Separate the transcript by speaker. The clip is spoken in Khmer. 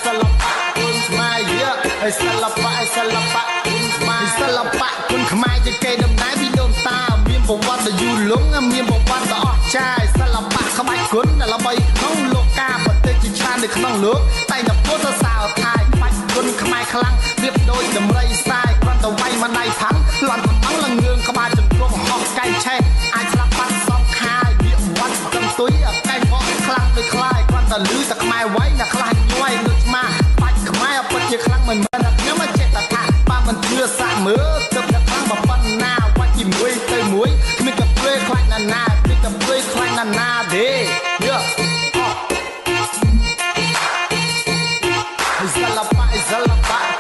Speaker 1: សិល្បៈគុណខ្មែរយាសិល្បៈគុណខ្មែរសិល្បៈគុណខ្មែរជាកេរដំណែលពីដូនតាមានប្រវត្តិដ៏យូរលង់មានប្រវត្តិដ៏អស្ចារ្យសិល្បៈក្បាច់គុណដែលល្បីក្នុងលោកកាប្រទេសជាច្រើននៅក្នុងលោកតែនៅពុទ្ធសាសនាថាក្បាច់គុណខ្មែរខ្លាំងវាដូចដំរីខ្សែគ្រាន់តែវាយមកដៃផាំងលន់កំងលងឿងក្បាលចង្គង់ហោះកែងឆេះអាចស្លាប់បាត់សងខាយវាវត្តកន្ទុយកែងមកខ្លាំងដូចខ្លាយគ្រាន់តែលឺតែខ្មែរវាយតែខ្លាចញ័យដូចស្មាបាច់ខ្មែរពិតជាខ្លាំងមិនមែនតែខ្ញុំចេះតែថាបើមិនជឿសាក់មើលទឹកតែខ្លាំងបើប៉ុណ្ណាវាច់ពីមួយទៅមួយគ្មានកាព្រើខ្លាចណាស់ណាគ្មានកាព្រើខ្លាចណាស់ណាទេសិល្បៈ